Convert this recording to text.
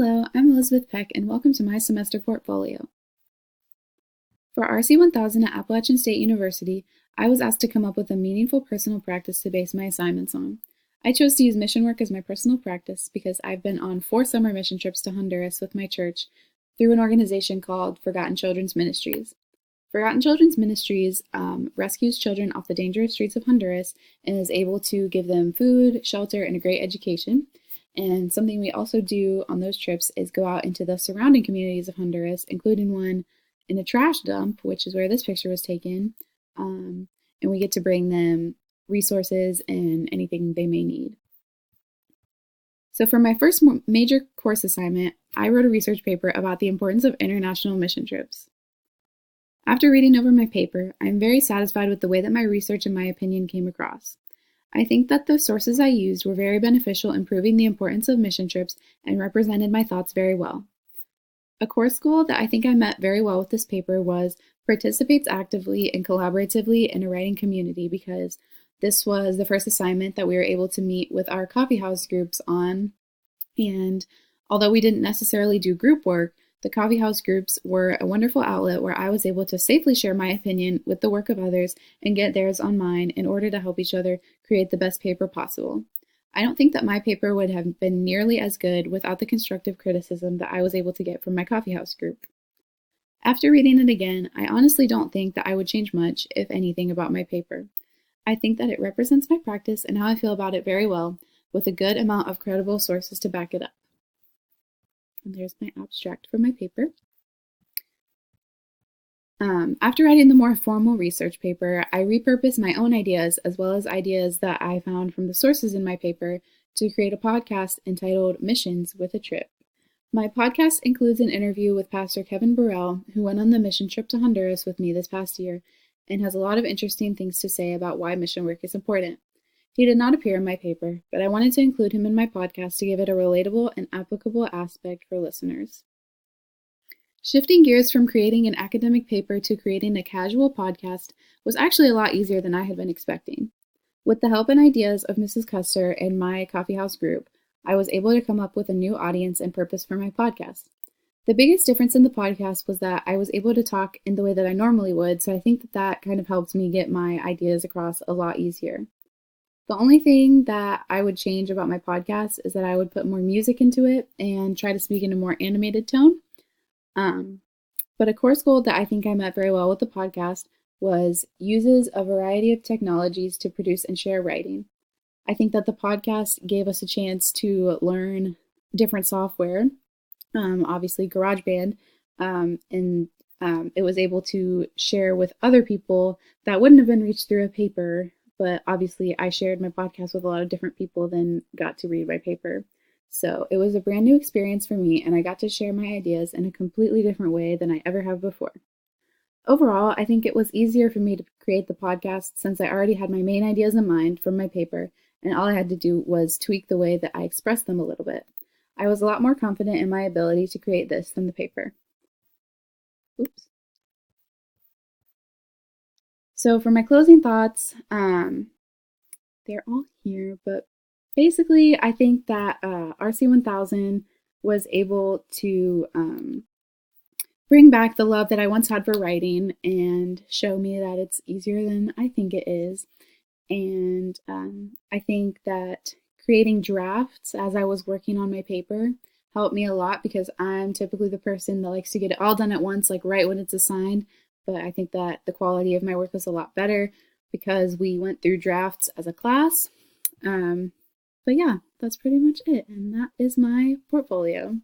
Hello, I'm Elizabeth Peck, and welcome to my semester portfolio. For RC 1000 at Appalachian State University, I was asked to come up with a meaningful personal practice to base my assignments on. I chose to use mission work as my personal practice because I've been on 4 summer mission trips to Honduras with my church through an organization called Forgotten Children's Ministries. Forgotten Children's Ministries rescues children off the dangerous streets of Honduras and is able to give them food, shelter, and a great education. And something we also do on those trips is go out into the surrounding communities of Honduras, including one in a trash dump, which is where this picture was taken. And we get to bring them resources and anything they may need. So for my first major course assignment, I wrote a research paper about the importance of international mission trips. After reading over my paper, I am very satisfied with the way that my research and my opinion came across. I think that the sources I used were very beneficial in proving the importance of mission trips and represented my thoughts very well. A course goal that I think I met very well with this paper was participates actively and collaboratively in a writing community, because this was the first assignment that we were able to meet with our coffeehouse groups on. And although we didn't necessarily do group work, the coffeehouse groups were a wonderful outlet where I was able to safely share my opinion with the work of others and get theirs on mine in order to help each other create the best paper possible. I don't think that my paper would have been nearly as good without the constructive criticism that I was able to get from my coffeehouse group. After reading it again, I honestly don't think that I would change much, if anything, about my paper. I think that it represents my practice and how I feel about it very well, with a good amount of credible sources to back it up. And there's my abstract for my paper. After writing the more formal research paper, I repurposed my own ideas as well as ideas that I found from the sources in my paper to create a podcast entitled Missions with a Trip. My podcast includes an interview with Pastor Kevin Burrell, who went on the mission trip to Honduras with me this past year and has a lot of interesting things to say about why mission work is important. He did not appear in my paper, but I wanted to include him in my podcast to give it a relatable and applicable aspect for listeners. Shifting gears from creating an academic paper to creating a casual podcast was actually a lot easier than I had been expecting. With the help and ideas of Mrs. Custer and my coffeehouse group, I was able to come up with a new audience and purpose for my podcast. The biggest difference in the podcast was that I was able to talk in the way that I normally would, so I think that kind of helped me get my ideas across a lot easier. The only thing that I would change about my podcast is that I would put more music into it and try to speak in a more animated tone. But a course goal that I think I met very well with the podcast was uses a variety of technologies to produce and share writing. I think that the podcast gave us a chance to learn different software, obviously GarageBand, and it was able to share with other people that wouldn't have been reached through a paper. But obviously I shared my podcast with a lot of different people than got to read my paper. So it was a brand new experience for me, and I got to share my ideas in a completely different way than I ever have before. Overall, I think it was easier for me to create the podcast since I already had my main ideas in mind from my paper, and all I had to do was tweak the way that I expressed them a little bit. I was a lot more confident in my ability to create this than the paper. Oops. So for my closing thoughts, they're all here, but basically I think that RC 1000 was able to bring back the love that I once had for writing and show me that it's easier than I think it is. And I think that creating drafts as I was working on my paper helped me a lot, because I'm typically the person that likes to get it all done at once, like right when it's assigned. But I think that the quality of my work was a lot better because we went through drafts as a class. But yeah, that's pretty much it. And that is my portfolio.